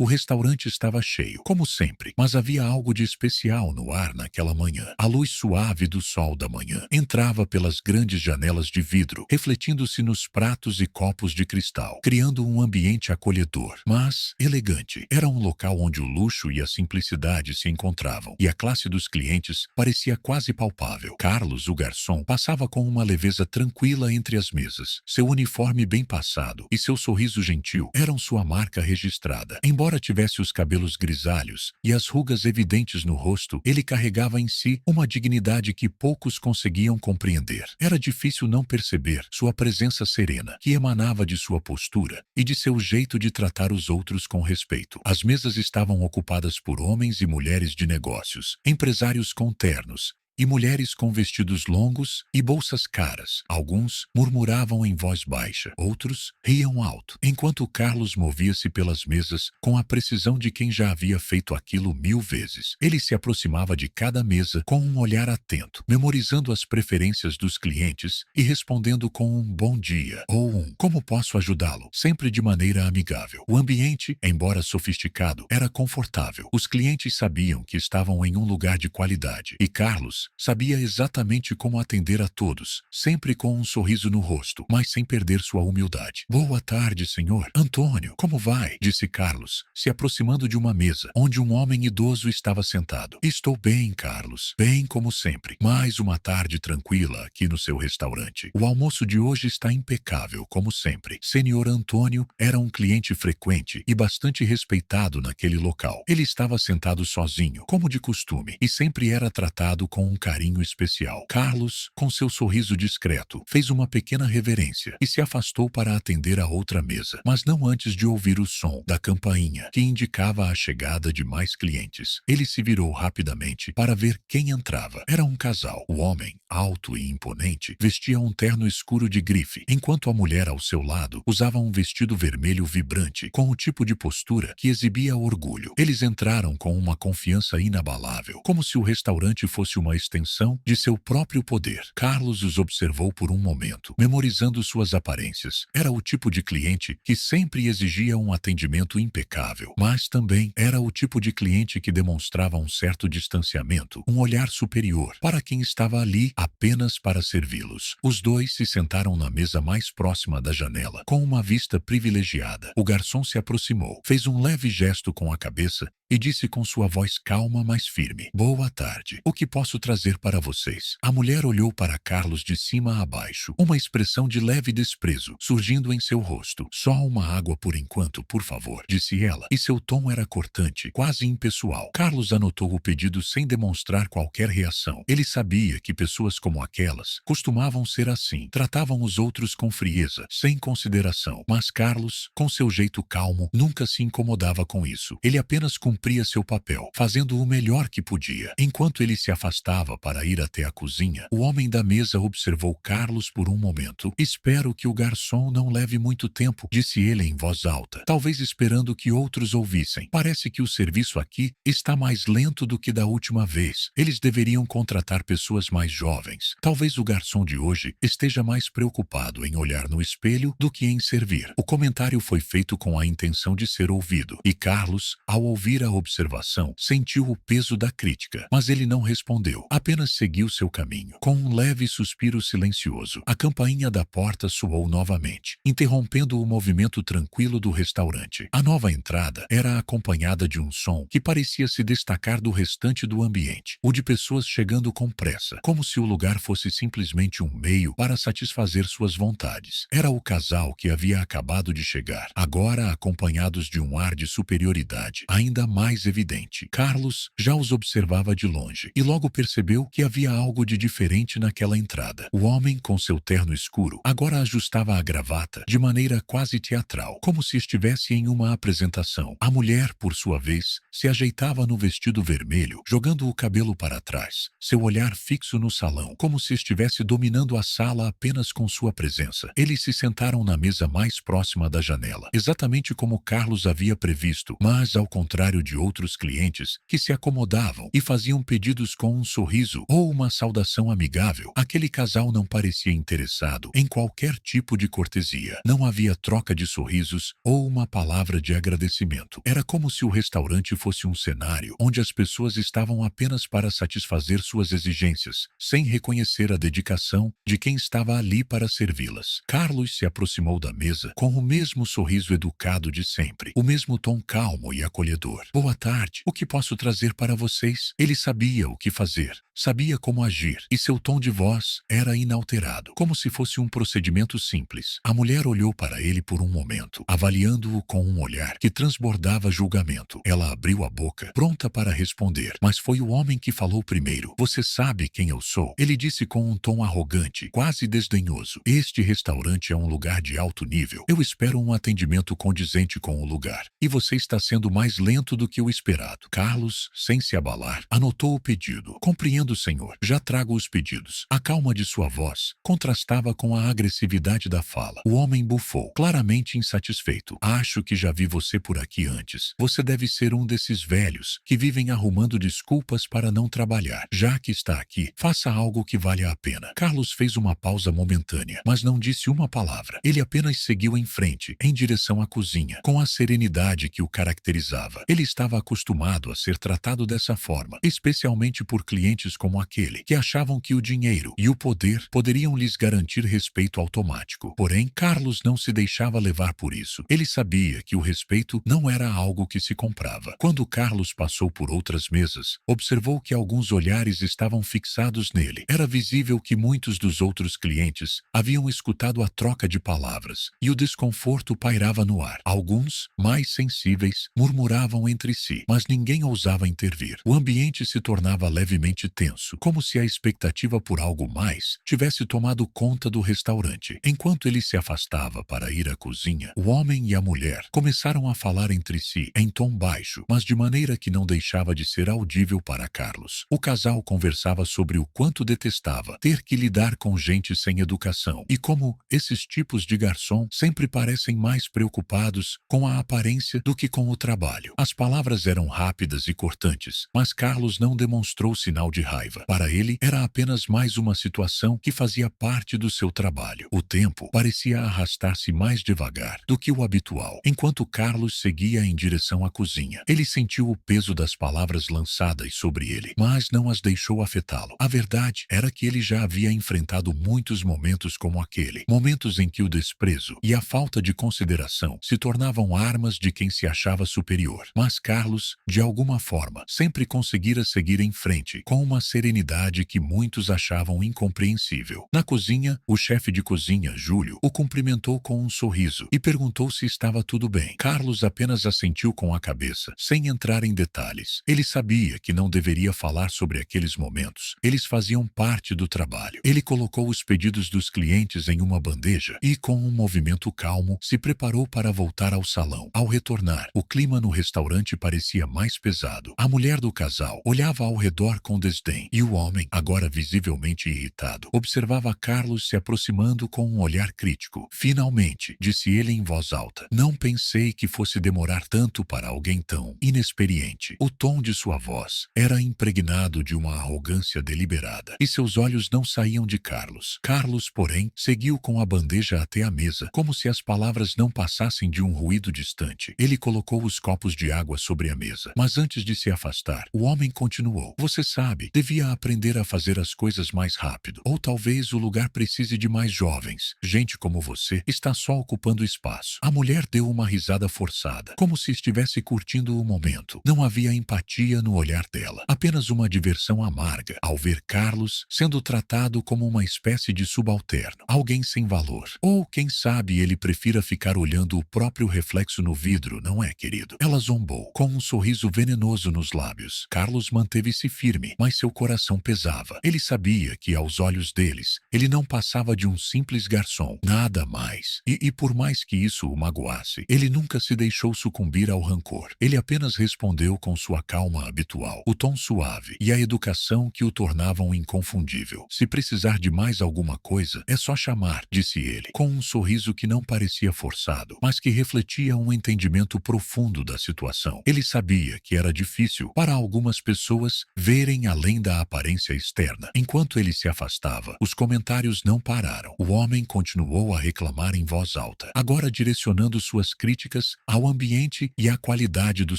O restaurante estava cheio, como sempre, mas havia algo de especial no ar naquela manhã. A luz suave do sol da manhã entrava pelas grandes janelas de vidro, refletindo-se nos pratos e copos de cristal, criando um ambiente acolhedor, mas elegante. Era um local onde o luxo e a simplicidade se encontravam, e a classe dos clientes parecia quase palpável. Carlos, o garçom, passava com uma leveza tranquila entre as mesas. Seu uniforme bem passado e seu sorriso gentil eram sua marca registrada. Embora tivesse os cabelos grisalhos e as rugas evidentes no rosto, ele carregava em si uma dignidade que poucos conseguiam compreender. Era difícil não perceber sua presença serena, que emanava de sua postura e de seu jeito de tratar os outros com respeito. As mesas estavam ocupadas por homens e mulheres de negócios, empresários com ternos, e mulheres com vestidos longos e bolsas caras. Alguns murmuravam em voz baixa, outros riam alto, enquanto Carlos movia-se pelas mesas com a precisão de quem já havia feito aquilo 1000 vezes. Ele se aproximava de cada mesa com um olhar atento, memorizando as preferências dos clientes e respondendo com um bom dia ou um como posso ajudá-lo, sempre de maneira amigável. O ambiente, embora sofisticado, era confortável. Os clientes sabiam que estavam em um lugar de qualidade e Carlos sabia exatamente como atender a todos, sempre com um sorriso no rosto, mas sem perder sua humildade. Boa tarde, senhor. Antônio, como vai? Disse Carlos, se aproximando de uma mesa, onde um homem idoso estava sentado. Estou bem, Carlos. Bem como sempre. Mais uma tarde tranquila aqui no seu restaurante. O almoço de hoje está impecável, como sempre. Senhor Antônio era um cliente frequente e bastante respeitado naquele local. Ele estava sentado sozinho, como de costume, e sempre era tratado com um carinho especial. Carlos, com seu sorriso discreto, fez uma pequena reverência e se afastou para atender a outra mesa, mas não antes de ouvir o som da campainha, que indicava a chegada de mais clientes. Ele se virou rapidamente para ver quem entrava. Era um casal. O homem, alto e imponente, vestia um terno escuro de grife, enquanto a mulher ao seu lado usava um vestido vermelho vibrante, com o tipo de postura que exibia orgulho. Eles entraram com uma confiança inabalável, como se o restaurante fosse uma extensão de seu próprio poder. Carlos os observou por um momento, memorizando suas aparências. Era o tipo de cliente que sempre exigia um atendimento impecável, mas também era o tipo de cliente que demonstrava um certo distanciamento, um olhar superior para quem estava ali apenas para servi-los. Os dois se sentaram na mesa mais próxima da janela, com uma vista privilegiada. O garçom se aproximou, fez um leve gesto com a cabeça e disse com sua voz calma, mas firme: Boa tarde. O que posso trazer para vocês? A mulher olhou para Carlos de cima a baixo, uma expressão de leve desprezo surgindo em seu rosto. Só uma água por enquanto, por favor, disse ela, e seu tom era cortante, quase impessoal. Carlos anotou o pedido sem demonstrar qualquer reação. Ele sabia que pessoas como aquelas costumavam ser assim, tratavam os outros com frieza, sem consideração. Mas Carlos, com seu jeito calmo, nunca se incomodava com isso. Ele apenas cumpria seu papel, fazendo o melhor que podia. Enquanto ele se afastava para ir até a cozinha, o homem da mesa observou Carlos por um momento. Espero que o garçom não leve muito tempo, disse ele em voz alta, talvez esperando que outros ouvissem. Parece que o serviço aqui está mais lento do que da última vez. Eles deveriam contratar pessoas mais jovens. Talvez o garçom de hoje esteja mais preocupado em olhar no espelho do que em servir. O comentário foi feito com a intenção de ser ouvido, e Carlos, ao ouvir a observação, sentiu o peso da crítica, mas ele não respondeu, apenas seguiu seu caminho. Com um leve suspiro silencioso, a campainha da porta soou novamente, interrompendo o movimento tranquilo do restaurante. A nova entrada era acompanhada de um som que parecia se destacar do restante do ambiente, o de pessoas chegando com pressa, como se o lugar fosse simplesmente um meio para satisfazer suas vontades. Era o casal que havia acabado de chegar, agora acompanhados de um ar de superioridade ainda mais evidente. Carlos já os observava de longe e logo percebeu que havia algo de diferente naquela entrada. O homem, com seu terno escuro, agora ajustava a gravata de maneira quase teatral, como se estivesse em uma apresentação. A mulher, por sua vez, se ajeitava no vestido vermelho, jogando o cabelo para trás, seu olhar fixo no salão, como se estivesse dominando a sala apenas com sua presença. Eles se sentaram na mesa mais próxima da janela, exatamente como Carlos havia previsto, mas ao contrário de outros clientes que se acomodavam e faziam pedidos com um sorriso sorriso ou uma saudação amigável. Aquele casal não parecia interessado em qualquer tipo de cortesia. Não havia troca de sorrisos ou uma palavra de agradecimento. Era como se o restaurante fosse um cenário onde as pessoas estavam apenas para satisfazer suas exigências, sem reconhecer a dedicação de quem estava ali para servi-las. Carlos se aproximou da mesa com o mesmo sorriso educado de sempre, o mesmo tom calmo e acolhedor. Boa tarde, o que posso trazer para vocês? Ele sabia o que fazer, sabia como agir, e seu tom de voz era inalterado, como se fosse um procedimento simples. A mulher olhou para ele por um momento, avaliando-o com um olhar que transbordava julgamento. Ela abriu a boca, pronta para responder, mas foi o homem que falou primeiro. Você sabe quem eu sou? Ele disse com um tom arrogante, quase desdenhoso. Este restaurante é um lugar de alto nível. Eu espero um atendimento condizente com o lugar. E você está sendo mais lento do que o esperado. Carlos, sem se abalar, anotou o pedido. Compreendo, senhor. Já trago os pedidos. A calma de sua voz contrastava com a agressividade da fala. O homem bufou, claramente insatisfeito. Acho que já vi você por aqui antes. Você deve ser um desses velhos que vivem arrumando desculpas para não trabalhar. Já que está aqui, faça algo que valha a pena. Carlos fez uma pausa momentânea, mas não disse uma palavra. Ele apenas seguiu em frente, em direção à cozinha, com a serenidade que o caracterizava. Ele estava acostumado a ser tratado dessa forma, especialmente por clientes como aquele, que achavam que o dinheiro e o poder poderiam lhes garantir respeito automático. Porém, Carlos não se deixava levar por isso. Ele sabia que o respeito não era algo que se comprava. Quando Carlos passou por outras mesas, observou que alguns olhares estavam fixados nele. Era visível que muitos dos outros clientes haviam escutado a troca de palavras, e o desconforto pairava no ar. Alguns, mais sensíveis, murmuravam entre si, mas ninguém ousava intervir. O ambiente se tornava levemente tenso, como se a expectativa por algo mais tivesse tomado conta do restaurante. Enquanto ele se afastava para ir à cozinha, o homem e a mulher começaram a falar entre si em tom baixo, mas de maneira que não deixava de ser audível para Carlos. O casal conversava sobre o quanto detestava ter que lidar com gente sem educação e como esses tipos de garçom sempre parecem mais preocupados com a aparência do que com o trabalho. As palavras eram rápidas e cortantes, mas Carlos não demonstrou sinal de raiva. Para ele, era apenas mais uma situação que fazia parte do seu trabalho. O tempo parecia arrastar-se mais devagar do que o habitual, enquanto Carlos seguia em direção à cozinha. Ele sentiu o peso das palavras lançadas sobre ele, mas não as deixou afetá-lo. A verdade era que ele já havia enfrentado muitos momentos como aquele, momentos em que o desprezo e a falta de consideração se tornavam armas de quem se achava superior. Mas Carlos, de alguma forma, sempre conseguira seguir em frente, com uma serenidade que muitos achavam incompreensível. Na cozinha, o chefe de cozinha, Júlio, o cumprimentou com um sorriso e perguntou se estava tudo bem. Carlos apenas assentiu com a cabeça, sem entrar em detalhes. Ele sabia que não deveria falar sobre aqueles momentos. Eles faziam parte do trabalho. Ele colocou os pedidos dos clientes em uma bandeja e, com um movimento calmo, se preparou para voltar ao salão. Ao retornar, o clima no restaurante parecia mais pesado. A mulher do casal olhava ao redor com desdém e o homem, agora visivelmente irritado, observava Carlos se aproximando com um olhar crítico. Finalmente, disse ele em voz alta, não pensei que fosse demorar tanto para alguém tão inexperiente. O tom de sua voz era impregnado de uma arrogância deliberada e seus olhos não saíam de Carlos. Carlos, porém, seguiu com a bandeja até a mesa, como se as palavras não passassem de um ruído distante. Ele colocou os copos de água sobre a mesa, mas antes de se afastar, o homem continuou. Você sabe, devia aprender a fazer as coisas mais rápido. Ou talvez o lugar precise de mais jovens. Gente como você está só ocupando espaço. A mulher deu uma risada forçada, como se estivesse curtindo o momento. Não havia empatia no olhar dela, apenas uma diversão amarga ao ver Carlos sendo tratado como uma espécie de subalterno, alguém sem valor. Ou, quem sabe, ele prefira ficar olhando o próprio reflexo no vidro, não é, querido? Ela zombou, com um sorriso venenoso nos lábios. Carlos manteve-se firme, mas seu coração pesava. Ele sabia que, aos olhos deles, ele não passava de um simples garçom, nada mais. E por mais que isso o magoasse, ele nunca se deixou sucumbir ao rancor. Ele apenas respondeu com sua calma habitual, o tom suave e a educação que o tornavam inconfundível. Se precisar de mais alguma coisa, é só chamar, disse ele, com um sorriso que não parecia forçado, mas que refletia um entendimento profundo da situação. Ele sabia que era difícil para algumas pessoas verem a além da aparência externa. Enquanto ele se afastava, os comentários não pararam. O homem continuou a reclamar em voz alta, agora direcionando suas críticas ao ambiente e à qualidade do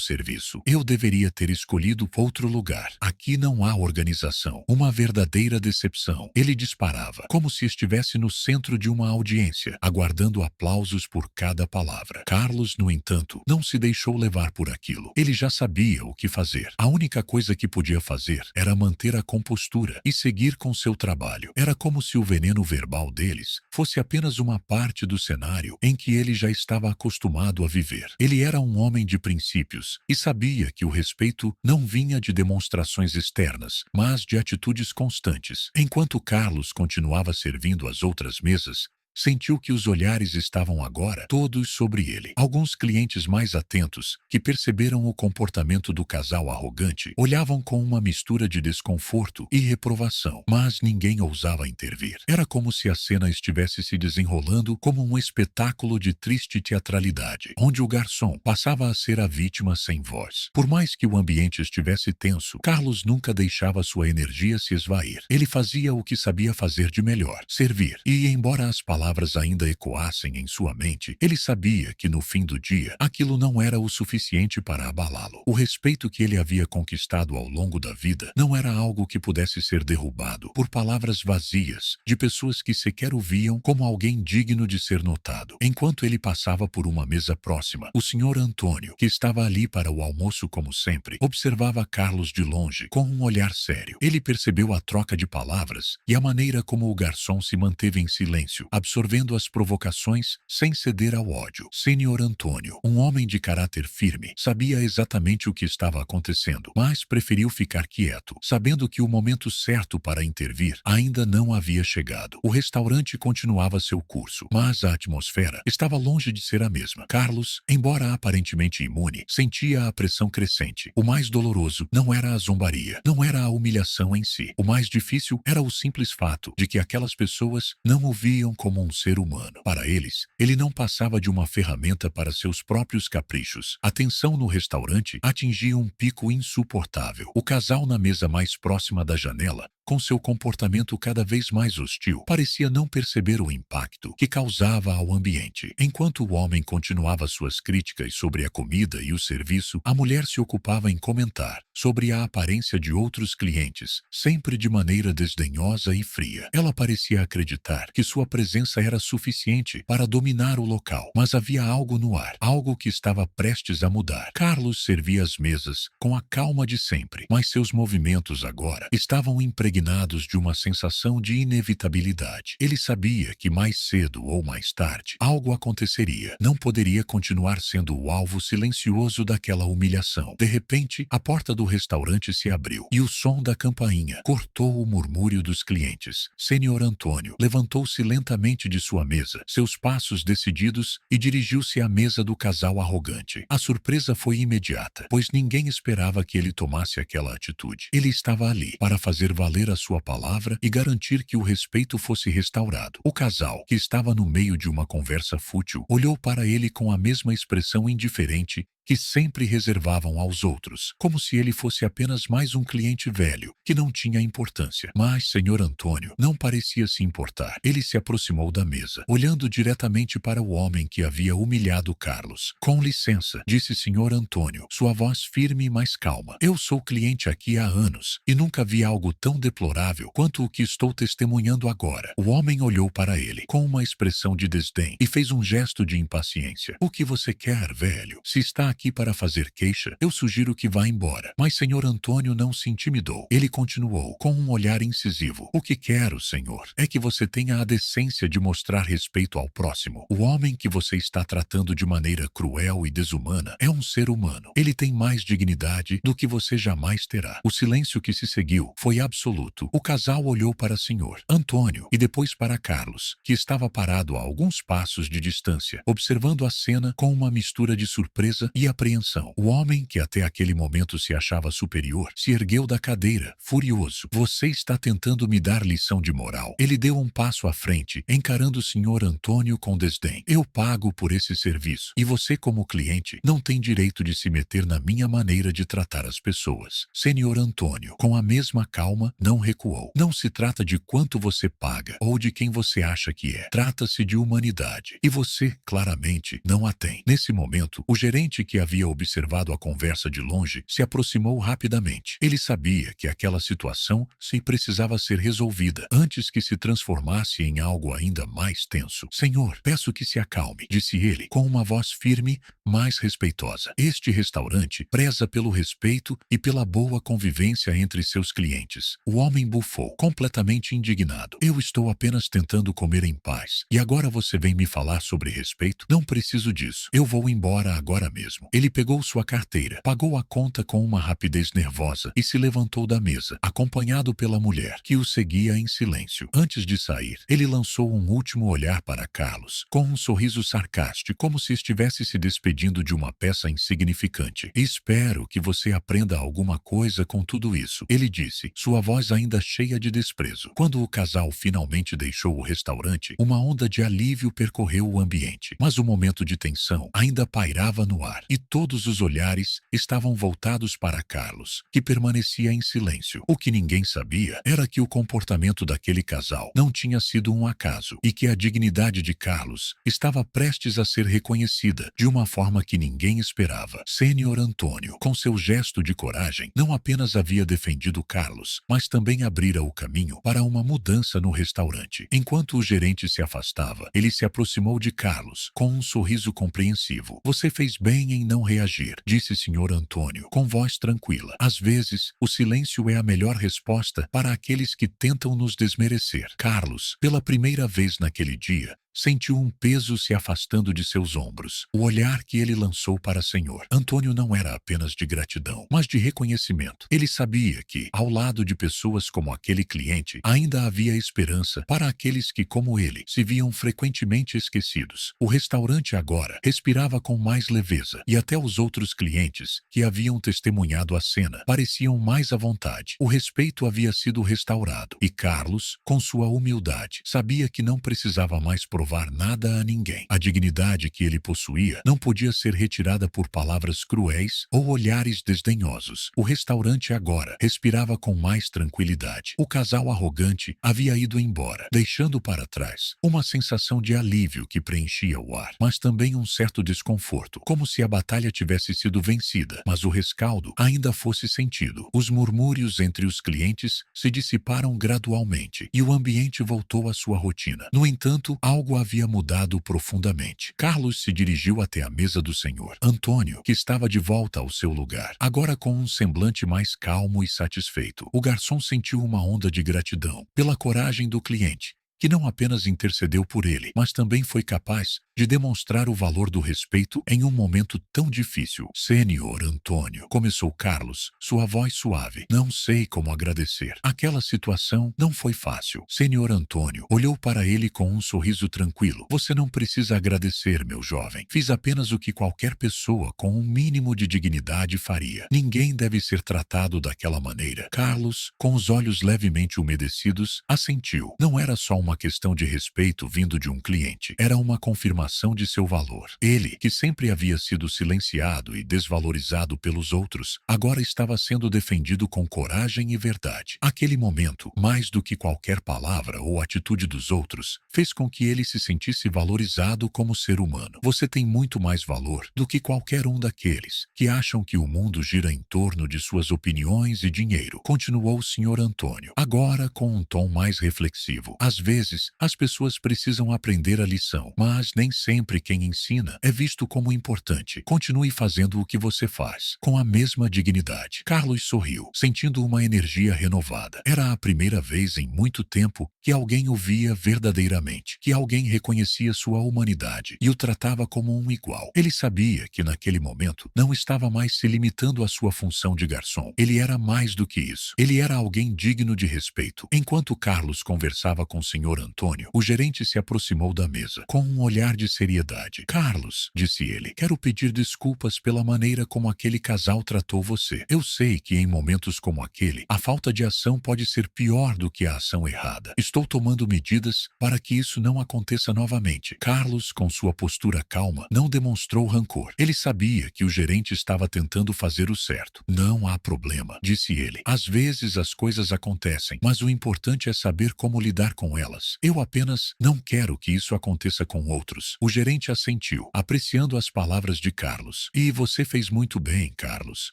serviço. Eu deveria ter escolhido outro lugar. Aqui não há organização. Uma verdadeira decepção. Ele disparava, como se estivesse no centro de uma audiência, aguardando aplausos por cada palavra. Carlos, no entanto, não se deixou levar por aquilo. Ele já sabia o que fazer. A única coisa que podia fazer era manter a compostura e seguir com seu trabalho. Era como se o veneno verbal deles fosse apenas uma parte do cenário em que ele já estava acostumado a viver. Ele era um homem de princípios e sabia que o respeito não vinha de demonstrações externas, mas de atitudes constantes. Enquanto Carlos continuava servindo às outras mesas, sentiu que os olhares estavam agora todos sobre ele. Alguns clientes mais atentos, que perceberam o comportamento do casal arrogante, olhavam com uma mistura de desconforto e reprovação, mas ninguém ousava intervir. Era como se a cena estivesse se desenrolando como um espetáculo de triste teatralidade, onde o garçom passava a ser a vítima sem voz. Por mais que o ambiente estivesse tenso, Carlos nunca deixava sua energia se esvair. Ele fazia o que sabia fazer de melhor, servir, e embora as palavras ainda ecoassem em sua mente, ele sabia que no fim do dia, aquilo não era o suficiente para abalá-lo. O respeito que ele havia conquistado ao longo da vida não era algo que pudesse ser derrubado por palavras vazias de pessoas que sequer o viam como alguém digno de ser notado. Enquanto ele passava por uma mesa próxima, o senhor Antônio, que estava ali para o almoço como sempre, observava Carlos de longe com um olhar sério. Ele percebeu a troca de palavras e a maneira como o garçom se manteve em silêncio, absorvendo as provocações sem ceder ao ódio. Senhor Antônio, um homem de caráter firme, sabia exatamente o que estava acontecendo, mas preferiu ficar quieto, sabendo que o momento certo para intervir ainda não havia chegado. O restaurante continuava seu curso, mas a atmosfera estava longe de ser a mesma. Carlos, embora aparentemente imune, sentia a pressão crescente. O mais doloroso não era a zombaria, não era a humilhação em si. O mais difícil era o simples fato de que aquelas pessoas não o viam como um ser humano. Para eles, ele não passava de uma ferramenta para seus próprios caprichos. A tensão no restaurante atingia um pico insuportável. O casal na mesa mais próxima da janela, com seu comportamento cada vez mais hostil, parecia não perceber o impacto que causava ao ambiente. Enquanto o homem continuava suas críticas sobre a comida e o serviço, a mulher se ocupava em comentar sobre a aparência de outros clientes, sempre de maneira desdenhosa e fria. Ela parecia acreditar que sua presença era suficiente para dominar o local, mas havia algo no ar, algo que estava prestes a mudar. Carlos servia as mesas com a calma de sempre, mas seus movimentos agora estavam impregnados de uma sensação de inevitabilidade. Ele sabia que mais cedo ou mais tarde algo aconteceria. Não poderia continuar sendo o alvo silencioso daquela humilhação. De repente, a porta do restaurante se abriu e o som da campainha cortou o murmúrio dos clientes. Senhor Antônio levantou-se lentamente de sua mesa, seus passos decididos, e dirigiu-se à mesa do casal arrogante. A surpresa foi imediata, pois ninguém esperava que ele tomasse aquela atitude. Ele estava ali para fazer valer a sua palavra e garantir que o respeito fosse restaurado. O casal, que estava no meio de uma conversa fútil, olhou para ele com a mesma expressão indiferente que sempre reservavam aos outros, como se ele fosse apenas mais um cliente velho, que não tinha importância. Mas Senhor Antônio não parecia se importar. Ele se aproximou da mesa, olhando diretamente para o homem que havia humilhado Carlos. Com licença, disse Senhor Antônio, sua voz firme mas calma. Eu sou cliente aqui há anos, e nunca vi algo tão deplorável quanto o que estou testemunhando agora. O homem olhou para ele, com uma expressão de desdém, e fez um gesto de impaciência. O que você quer, velho? Se está aqui para fazer queixa, eu sugiro que vá embora. Mas Senhor Antônio não se intimidou. Ele continuou, com um olhar incisivo. O que quero, senhor, é que você tenha a decência de mostrar respeito ao próximo. O homem que você está tratando de maneira cruel e desumana é um ser humano. Ele tem mais dignidade do que você jamais terá. O silêncio que se seguiu foi absoluto. O casal olhou para Senhor Antônio e depois para Carlos, que estava parado a alguns passos de distância, observando a cena com uma mistura de surpresa e e apreensão. O homem, que até aquele momento se achava superior, se ergueu da cadeira, furioso. Você está tentando me dar lição de moral. Ele deu um passo à frente, encarando o Sr. Antônio com desdém. Eu pago por esse serviço, e você, como cliente, não tem direito de se meter na minha maneira de tratar as pessoas. Sr. Antônio, com a mesma calma, não recuou. Não se trata de quanto você paga ou de quem você acha que é. Trata-se de humanidade. E você, claramente, não a tem. Nesse momento, o gerente, que havia observado a conversa de longe, se aproximou rapidamente. Ele sabia que aquela situação precisava ser resolvida antes que se transformasse em algo ainda mais tenso. Senhor, peço que se acalme, disse ele, com uma voz firme, mais respeitosa. Este restaurante preza pelo respeito e pela boa convivência entre seus clientes. O homem bufou, completamente indignado. Eu estou apenas tentando comer em paz. E agora você vem me falar sobre respeito? Não preciso disso. Eu vou embora agora mesmo. Ele pegou sua carteira, pagou a conta com uma rapidez nervosa e se levantou da mesa, acompanhado pela mulher, que o seguia em silêncio. Antes de sair, ele lançou um último olhar para Carlos, com um sorriso sarcástico, como se estivesse se despedindo de uma peça insignificante. Espero que você aprenda alguma coisa com tudo isso, ele disse, sua voz ainda cheia de desprezo. Quando o casal finalmente deixou o restaurante, uma onda de alívio percorreu o ambiente. Mas o momento de tensão ainda pairava no ar, e todos os olhares estavam voltados para Carlos, que permanecia em silêncio. O que ninguém sabia era que o comportamento daquele casal não tinha sido um acaso e que a dignidade de Carlos estava prestes a ser reconhecida de uma forma que ninguém esperava. Sr. Antônio, com seu gesto de coragem, não apenas havia defendido Carlos, mas também abrira o caminho para uma mudança no restaurante. Enquanto o gerente se afastava, ele se aproximou de Carlos com um sorriso compreensivo. Você fez bem em não reagir, disse Sr. Antônio, com voz tranquila. Às vezes, o silêncio é a melhor resposta para aqueles que tentam nos desmerecer. Carlos, pela primeira vez naquele dia, sentiu um peso se afastando de seus ombros. O olhar que ele lançou para Sr. Antônio não era apenas de gratidão, mas de reconhecimento. Ele sabia que, ao lado de pessoas como aquele cliente, ainda havia esperança para aqueles que, como ele, se viam frequentemente esquecidos. O restaurante agora respirava com mais leveza, e até os outros clientes, que haviam testemunhado a cena, pareciam mais à vontade. O respeito havia sido restaurado, e Carlos, com sua humildade, sabia que não precisava mais provar nada a ninguém. A dignidade que ele possuía não podia ser retirada por palavras cruéis ou olhares desdenhosos. O restaurante agora respirava com mais tranquilidade. O casal arrogante havia ido embora, deixando para trás uma sensação de alívio que preenchia o ar, mas também um certo desconforto, como se a batalha tivesse sido vencida, mas o rescaldo ainda fosse sentido. Os murmúrios entre os clientes se dissiparam gradualmente e o ambiente voltou à sua rotina. No entanto, algo havia mudado profundamente. Carlos se dirigiu até a mesa do Sr. Antônio, que estava de volta ao seu lugar, agora com um semblante mais calmo e satisfeito. O garçom sentiu uma onda de gratidão pela coragem do cliente, que não apenas intercedeu por ele, mas também foi capaz de demonstrar o valor do respeito em um momento tão difícil. Sr. Antônio, começou Carlos, sua voz suave. Não sei como agradecer. Aquela situação não foi fácil. Sr. Antônio olhou para ele com um sorriso tranquilo. Você não precisa agradecer, meu jovem. Fiz apenas o que qualquer pessoa com um mínimo de dignidade faria. Ninguém deve ser tratado daquela maneira. Carlos, com os olhos levemente umedecidos, assentiu. Não era só uma questão de respeito vindo de um cliente. Era uma confirmação de seu valor. Ele, que sempre havia sido silenciado e desvalorizado pelos outros, agora estava sendo defendido com coragem e verdade. Aquele momento, mais do que qualquer palavra ou atitude dos outros, fez com que ele se sentisse valorizado como ser humano. Você tem muito mais valor do que qualquer um daqueles que acham que o mundo gira em torno de suas opiniões e dinheiro, continuou o Sr. Antônio, agora com um tom mais reflexivo. Às vezes, as pessoas precisam aprender a lição, mas nem sempre quem ensina é visto como importante. Continue fazendo o que você faz, com a mesma dignidade. Carlos sorriu, sentindo uma energia renovada. Era a primeira vez em muito tempo que alguém o via verdadeiramente, que alguém reconhecia sua humanidade e o tratava como um igual. Ele sabia que naquele momento não estava mais se limitando à sua função de garçom. Ele era mais do que isso. Ele era alguém digno de respeito. Enquanto Carlos conversava com o Sr. Sr. Antônio, o gerente se aproximou da mesa, com um olhar de seriedade. Carlos, disse ele, quero pedir desculpas pela maneira como aquele casal tratou você. Eu sei que em momentos como aquele, a falta de ação pode ser pior do que a ação errada. Estou tomando medidas para que isso não aconteça novamente. Carlos, com sua postura calma, não demonstrou rancor. Ele sabia que o gerente estava tentando fazer o certo. Não há problema, disse ele. Às vezes as coisas acontecem, mas o importante é saber como lidar com elas. Eu apenas não quero que isso aconteça com outros. O gerente assentiu, apreciando as palavras de Carlos. E você fez muito bem, Carlos.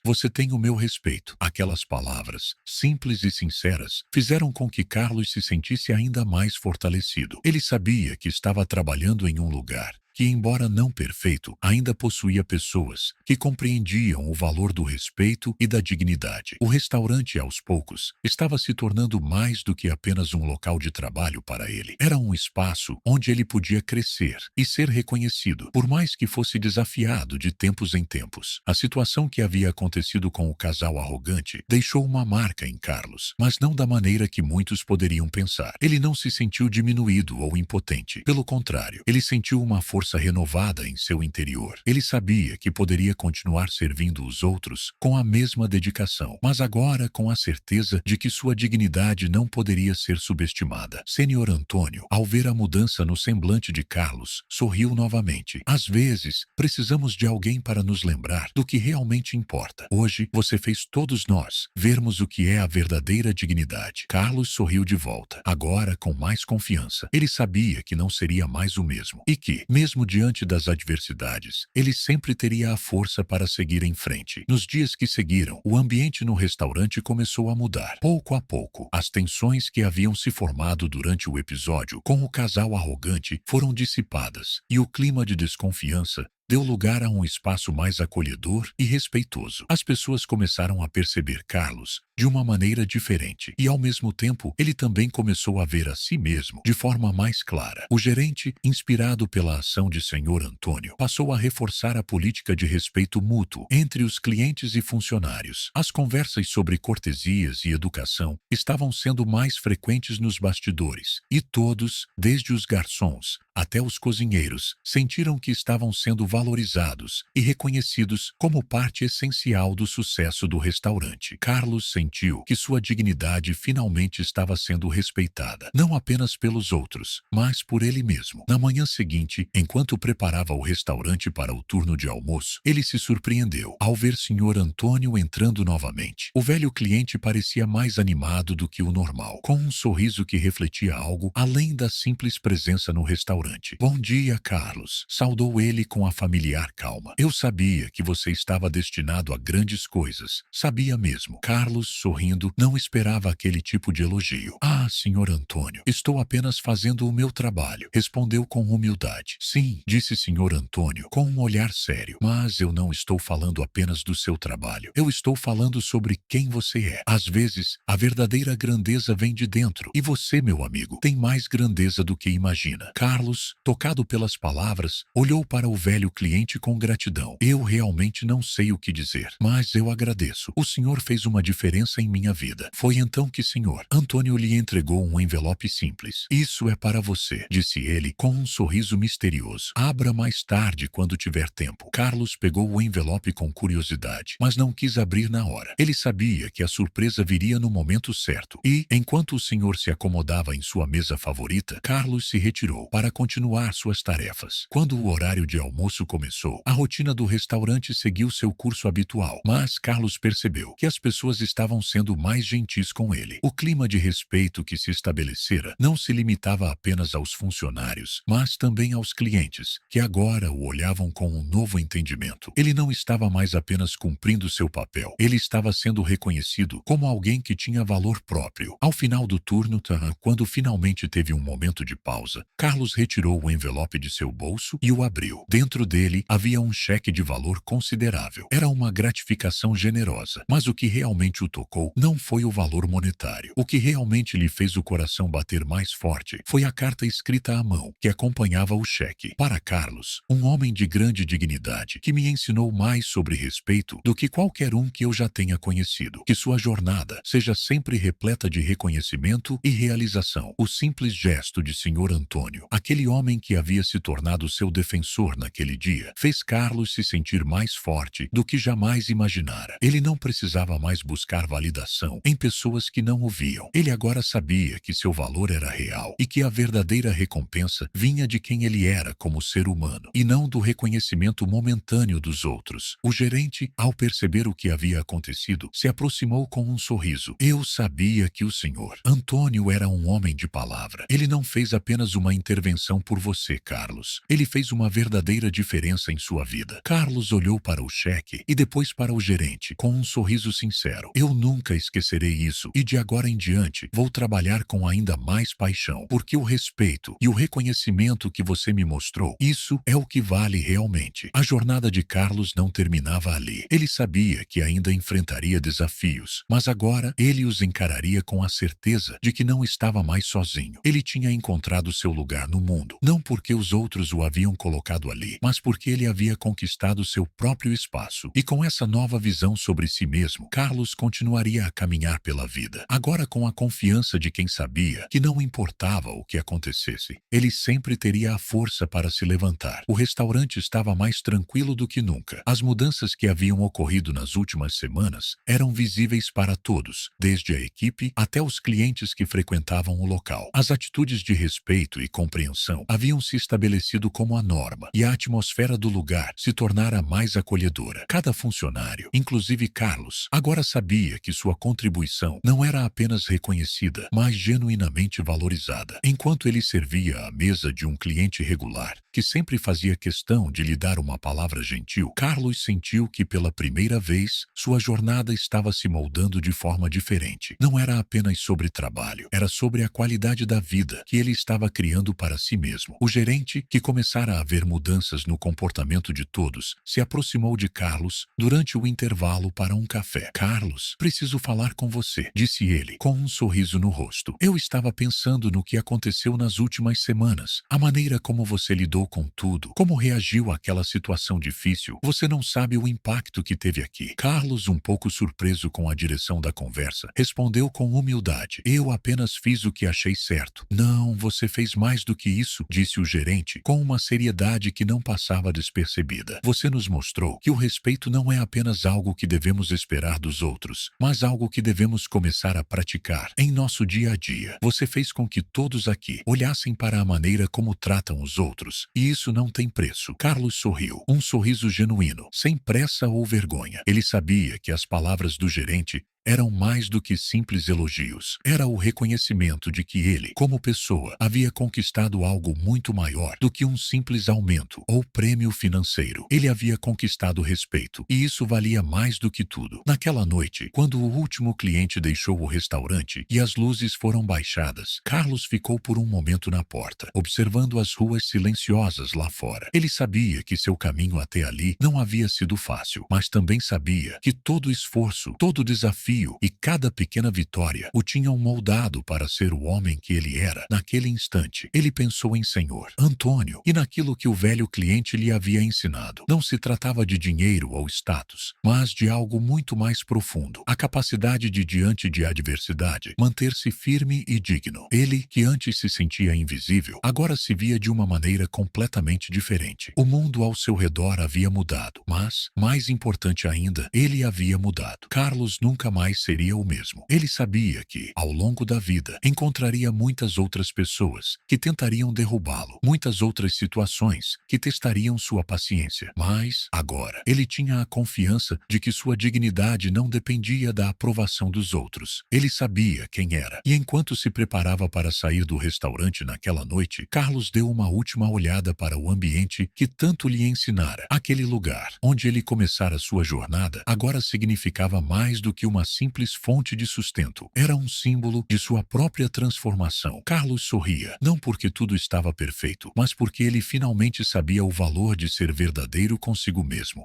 Você tem o meu respeito. Aquelas palavras, simples e sinceras, fizeram com que Carlos se sentisse ainda mais fortalecido. Ele sabia que estava trabalhando em um lugar que, embora não perfeito, ainda possuía pessoas que compreendiam o valor do respeito e da dignidade. O restaurante, aos poucos, estava se tornando mais do que apenas um local de trabalho para ele. Era um espaço onde ele podia crescer e ser reconhecido, por mais que fosse desafiado de tempos em tempos. A situação que havia acontecido com o casal arrogante deixou uma marca em Carlos, mas não da maneira que muitos poderiam pensar. Ele não se sentiu diminuído ou impotente. Pelo contrário, ele sentiu uma força renovada em seu interior. Ele sabia que poderia continuar servindo os outros com a mesma dedicação, mas agora com a certeza de que sua dignidade não poderia ser subestimada. Sr. Antônio, ao ver a mudança no semblante de Carlos, sorriu novamente. Às vezes, precisamos de alguém para nos lembrar do que realmente importa. Hoje, você fez todos nós vermos o que é a verdadeira dignidade. Carlos sorriu de volta, agora com mais confiança. Ele sabia que não seria mais o mesmo e que, mesmo diante das adversidades, ele sempre teria a força para seguir em frente. Nos dias que seguiram, o ambiente no restaurante começou a mudar. Pouco a pouco, as tensões que haviam se formado durante o episódio com o casal arrogante foram dissipadas e o clima de desconfiança deu lugar a um espaço mais acolhedor e respeitoso. As pessoas começaram a perceber Carlos de uma maneira diferente e, ao mesmo tempo, ele também começou a ver a si mesmo de forma mais clara. O gerente, inspirado pela ação de Sr. Antônio, passou a reforçar a política de respeito mútuo entre os clientes e funcionários. As conversas sobre cortesias e educação estavam sendo mais frequentes nos bastidores e todos, desde os garçons até os cozinheiros, sentiram que estavam sendo valorizados e reconhecidos como parte essencial do sucesso do restaurante. Carlos sentiu que sua dignidade finalmente estava sendo respeitada, não apenas pelos outros, mas por ele mesmo. Na manhã seguinte, enquanto preparava o restaurante para o turno de almoço, ele se surpreendeu ao ver Sr. Antônio entrando novamente. O velho cliente parecia mais animado do que o normal, com um sorriso que refletia algo além da simples presença no restaurante. Bom dia, Carlos, saudou ele com a familiar calma. Eu sabia que você estava destinado a grandes coisas. Sabia mesmo. Carlos, sorrindo, não esperava aquele tipo de elogio. Ah, Sr. Antônio, estou apenas fazendo o meu trabalho, respondeu com humildade. Sim, disse Sr. Antônio, com um olhar sério. Mas eu não estou falando apenas do seu trabalho. Eu estou falando sobre quem você é. Às vezes, a verdadeira grandeza vem de dentro. E você, meu amigo, tem mais grandeza do que imagina. Carlos, tocado pelas palavras, olhou para o velho cliente com gratidão. Eu realmente não sei o que dizer, mas eu agradeço. O senhor fez uma diferença em minha vida. Foi então que Sr. Antônio lhe entregou um envelope simples. Isso é para você, disse ele com um sorriso misterioso. Abra mais tarde quando tiver tempo. Carlos pegou o envelope com curiosidade, mas não quis abrir na hora. Ele sabia que a surpresa viria no momento certo e, enquanto o senhor se acomodava em sua mesa favorita, Carlos se retirou para continuar suas tarefas. Quando o horário de almoço começou, a rotina do restaurante seguiu seu curso habitual, mas Carlos percebeu que as pessoas estavam sendo mais gentis com ele. O clima de respeito que se estabelecera não se limitava apenas aos funcionários, mas também aos clientes, que agora o olhavam com um novo entendimento. Ele não estava mais apenas cumprindo seu papel, ele estava sendo reconhecido como alguém que tinha valor próprio. Ao final do turno, quando finalmente teve um momento de pausa, Carlos retirou retirou o envelope de seu bolso e o abriu. Dentro dele havia um cheque de valor considerável. Era uma gratificação generosa, mas o que realmente o tocou não foi o valor monetário. O que realmente lhe fez o coração bater mais forte foi a carta escrita à mão que acompanhava o cheque. Para Carlos, um homem de grande dignidade, que me ensinou mais sobre respeito do que qualquer um que eu já tenha conhecido. Que sua jornada seja sempre repleta de reconhecimento e realização. O simples gesto de Sr. Antônio, aquele homem que havia se tornado seu defensor naquele dia, fez Carlos se sentir mais forte do que jamais imaginara. Ele não precisava mais buscar validação em pessoas que não o viam. Ele agora sabia que seu valor era real e que a verdadeira recompensa vinha de quem ele era como ser humano e não do reconhecimento momentâneo dos outros. O gerente, ao perceber o que havia acontecido, se aproximou com um sorriso. Eu sabia que o senhor Antônio era um homem de palavra. Ele não fez apenas uma intervenção por você, Carlos. Ele fez uma verdadeira diferença em sua vida. Carlos olhou para o cheque e depois para o gerente com um sorriso sincero. Eu nunca esquecerei isso e de agora em diante vou trabalhar com ainda mais paixão, porque o respeito e o reconhecimento que você me mostrou, isso é o que vale realmente. A jornada de Carlos não terminava ali. Ele sabia que ainda enfrentaria desafios, mas agora ele os encararia com a certeza de que não estava mais sozinho. Ele tinha encontrado seu lugar no mundo, não porque os outros o haviam colocado ali, mas porque ele havia conquistado seu próprio espaço. E com essa nova visão sobre si mesmo, Carlos continuaria a caminhar pela vida, agora com a confiança de quem sabia que não importava o que acontecesse, ele sempre teria a força para se levantar. O restaurante estava mais tranquilo do que nunca. As mudanças que haviam ocorrido nas últimas semanas eram visíveis para todos, desde a equipe até os clientes que frequentavam o local. As atitudes de respeito e compreensão haviam se estabelecido como a norma, e a atmosfera do lugar se tornara mais acolhedora. Cada funcionário, inclusive Carlos, agora sabia que sua contribuição não era apenas reconhecida, mas genuinamente valorizada. Enquanto ele servia à mesa de um cliente regular, que sempre fazia questão de lhe dar uma palavra gentil, Carlos sentiu que pela primeira vez sua jornada estava se moldando de forma diferente. Não era apenas sobre trabalho, era sobre a qualidade da vida que ele estava criando para si mesmo. O gerente, que começara a ver mudanças no comportamento de todos, se aproximou de Carlos durante o intervalo para um café. Carlos, preciso falar com você, disse ele, com um sorriso no rosto. Eu estava pensando no que aconteceu nas últimas semanas, a maneira como você lidou com tudo, como reagiu àquela situação difícil. Você não sabe o impacto que teve aqui. Carlos, um pouco surpreso com a direção da conversa, respondeu com humildade. Eu apenas fiz o que achei certo. Não, você fez mais do que isso, disse o gerente, com uma seriedade que não passava despercebida. Você nos mostrou que o respeito não é apenas algo que devemos esperar dos outros, mas algo que devemos começar a praticar em nosso dia a dia. Você fez com que todos aqui olhassem para a maneira como tratam os outros, e isso não tem preço. Carlos sorriu, um sorriso genuíno, sem pressa ou vergonha. Ele sabia que as palavras do gerente eram mais do que simples elogios. Era o reconhecimento de que ele, como pessoa, havia conquistado algo muito maior do que um simples aumento ou prêmio financeiro. Ele havia conquistado respeito, e isso valia mais do que tudo. Naquela noite, quando o último cliente deixou o restaurante e as luzes foram baixadas, Carlos ficou por um momento na porta, observando as ruas silenciosas lá fora. Ele sabia que seu caminho até ali não havia sido fácil, mas também sabia que todo esforço, todo desafio e cada pequena vitória o tinham moldado para ser o homem que ele era naquele instante. Ele pensou em Senhor Antônio e naquilo que o velho cliente lhe havia ensinado. Não se tratava de dinheiro ou status, mas de algo muito mais profundo. A capacidade de, diante de adversidade, manter-se firme e digno. Ele, que antes se sentia invisível, agora se via de uma maneira completamente diferente. O mundo ao seu redor havia mudado, mas, mais importante ainda, ele havia mudado. Carlos nunca mais seria o mesmo. Ele sabia que, ao longo da vida, encontraria muitas outras pessoas que tentariam derrubá-lo, muitas outras situações que testariam sua paciência. Mas, agora, ele tinha a confiança de que sua dignidade não dependia da aprovação dos outros. Ele sabia quem era. E enquanto se preparava para sair do restaurante naquela noite, Carlos deu uma última olhada para o ambiente que tanto lhe ensinara. Aquele lugar onde ele começara sua jornada agora significava mais do que uma simples fonte de sustento. Era um símbolo de sua própria transformação. Carlos sorria, não porque tudo estava perfeito, mas porque ele finalmente sabia o valor de ser verdadeiro consigo mesmo.